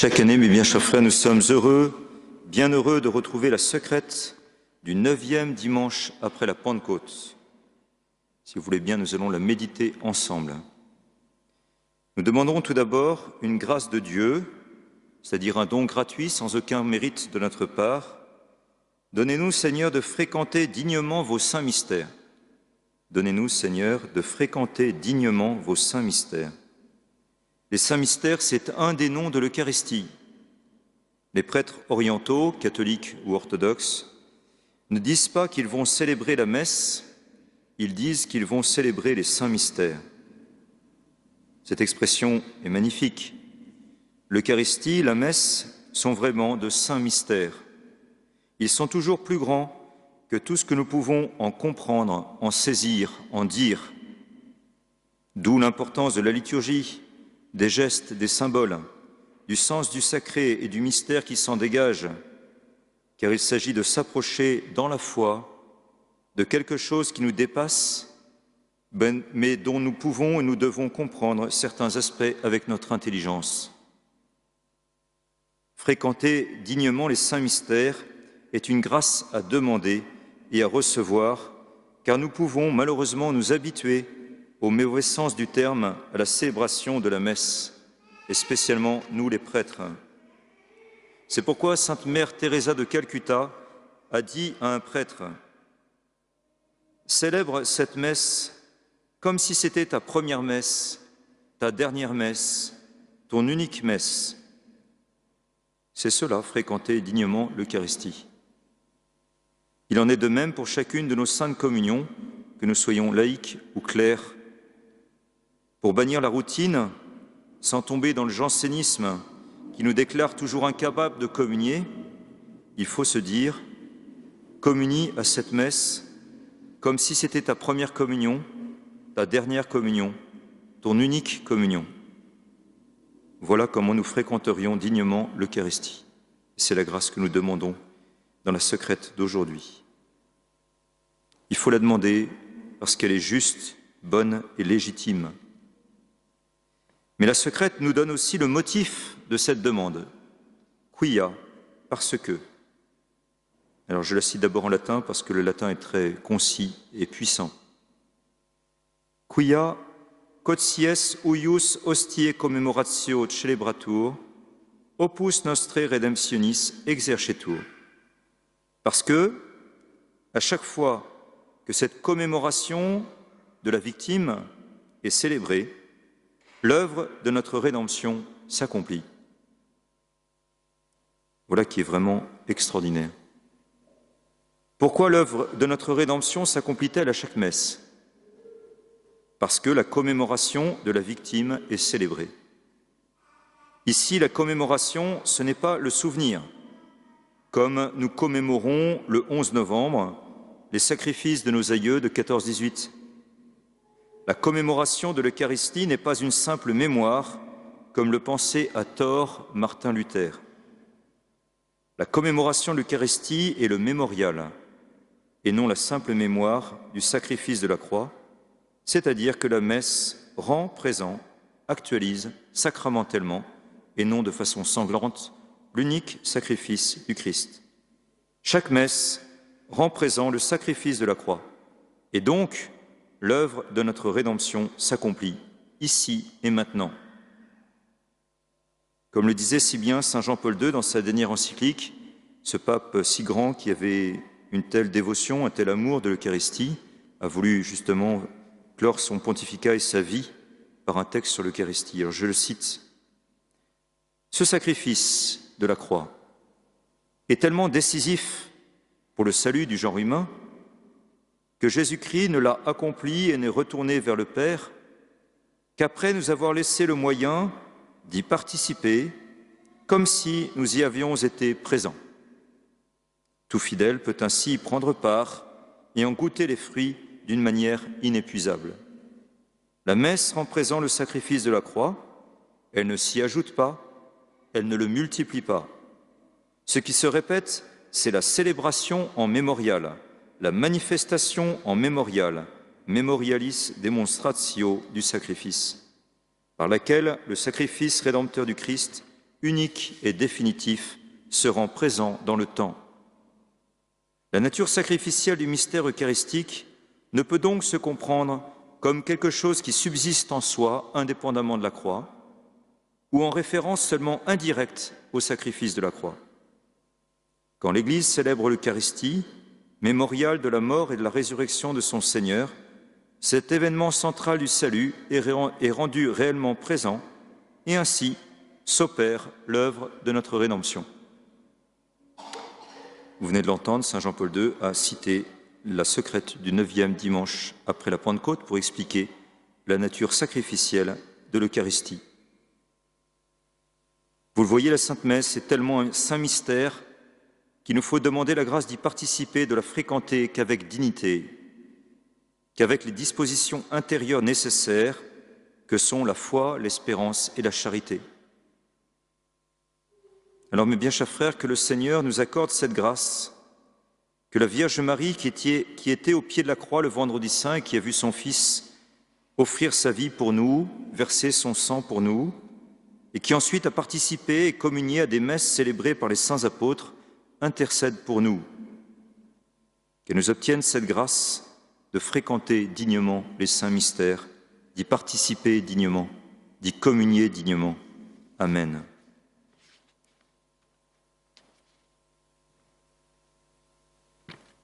Chaque année, mes bien chers frères, nous sommes bien heureux de retrouver la secrète du 9e dimanche après la Pentecôte. Si vous voulez bien, nous allons la méditer ensemble. Nous demanderons tout d'abord une grâce de Dieu, c'est-à-dire un don gratuit sans aucun mérite de notre part. Donnez-nous, Seigneur, de fréquenter dignement vos saints mystères. Donnez-nous, Seigneur, de fréquenter dignement vos saints mystères. Les saints mystères, c'est un des noms de l'Eucharistie. Les prêtres orientaux, catholiques ou orthodoxes, ne disent pas qu'ils vont célébrer la messe, ils disent qu'ils vont célébrer les saints mystères. Cette expression est magnifique. L'Eucharistie, la messe, sont vraiment de saints mystères. Ils sont toujours plus grands que tout ce que nous pouvons en comprendre, en saisir, en dire. D'où l'importance de la liturgie, des gestes, des symboles, du sens du sacré et du mystère qui s'en dégage, car il s'agit de s'approcher dans la foi de quelque chose qui nous dépasse, mais dont nous pouvons et nous devons comprendre certains aspects avec notre intelligence. Fréquenter dignement les saints mystères est une grâce à demander et à recevoir, car nous pouvons malheureusement nous habituer, au mauvais sens du terme, à la célébration de la messe, et spécialement nous les prêtres. C'est pourquoi Sainte Mère Teresa de Calcutta a dit à un prêtre « Célèbre cette messe comme si c'était ta première messe, ta dernière messe, ton unique messe. » C'est cela, fréquenter dignement l'Eucharistie. Il en est de même pour chacune de nos saintes communions, que nous soyons laïcs ou clercs. Pour bannir la routine, sans tomber dans le jansénisme qui nous déclare toujours incapables de communier, il faut se dire « communie à cette messe comme si c'était ta première communion, ta dernière communion, ton unique communion. » Voilà comment nous fréquenterions dignement l'Eucharistie. C'est la grâce que nous demandons dans la secrète d'aujourd'hui. Il faut la demander parce qu'elle est juste, bonne et légitime. Mais la secrète nous donne aussi le motif de cette demande. Quia, parce que. Alors je la cite d'abord en latin parce que le latin est très concis et puissant. Quia quoties huius hostiae commemoratio celebratur, opus nostre redemptionis exercetur. Parce que, à chaque fois que cette commémoration de la victime est célébrée, l'œuvre de notre rédemption s'accomplit. Voilà qui est vraiment extraordinaire. Pourquoi l'œuvre de notre rédemption s'accomplit-elle à chaque messe? Parce que la commémoration de la victime est célébrée. Ici, la commémoration, ce n'est pas le souvenir, comme nous commémorons le 11 novembre les sacrifices de nos aïeux de 14-18. La commémoration de l'Eucharistie n'est pas une simple mémoire, comme le pensait à tort Martin Luther. La commémoration de l'Eucharistie est le mémorial, et non la simple mémoire du sacrifice de la croix, c'est-à-dire que la messe rend présent, actualise sacramentellement, et non de façon sanglante, l'unique sacrifice du Christ. Chaque messe rend présent le sacrifice de la croix, et donc l'œuvre de notre rédemption s'accomplit, ici et maintenant. Comme le disait si bien saint Jean-Paul II dans sa dernière encyclique, ce pape si grand qui avait une telle dévotion, un tel amour de l'Eucharistie, a voulu justement clore son pontificat et sa vie par un texte sur l'Eucharistie. Alors je le cite. « Ce sacrifice de la croix est tellement décisif pour le salut du genre humain que Jésus-Christ ne l'a accompli et n'est retourné vers le Père qu'après nous avoir laissé le moyen d'y participer comme si nous y avions été présents. Tout fidèle peut ainsi y prendre part et en goûter les fruits d'une manière inépuisable. La messe rend présent le sacrifice de la croix, elle ne s'y ajoute pas, elle ne le multiplie pas. Ce qui se répète, c'est la célébration en mémorial, la manifestation en mémorial, memorialis demonstratio du sacrifice, par laquelle le sacrifice rédempteur du Christ unique et définitif, se rend présent dans le temps. La nature sacrificielle du mystère eucharistique ne peut donc se comprendre comme quelque chose qui subsiste en soi, indépendamment de la croix, ou en référence seulement indirecte au sacrifice de la croix. Quand l'Église célèbre l'Eucharistie, mémorial de la mort et de la résurrection de son Seigneur, cet événement central du salut est rendu réellement présent, et ainsi s'opère l'œuvre de notre rédemption. Vous venez de l'entendre, saint Jean-Paul II a cité la secrète du 9e dimanche après la Pentecôte pour expliquer la nature sacrificielle de l'Eucharistie. Vous le voyez, la Sainte Messe est tellement un saint mystère qu'il nous faut demander la grâce d'y participer, de la fréquenter qu'avec dignité, qu'avec les dispositions intérieures nécessaires que sont la foi, l'espérance et la charité. Alors, mes bien chers frères, que le Seigneur nous accorde cette grâce, que la Vierge Marie, qui était au pied de la croix le vendredi saint et qui a vu son Fils offrir sa vie pour nous, verser son sang pour nous, et qui ensuite a participé et communié à des messes célébrées par les saints apôtres, intercède pour nous. Qu'elle nous obtienne cette grâce de fréquenter dignement les saints mystères, d'y participer dignement, d'y communier dignement. Amen.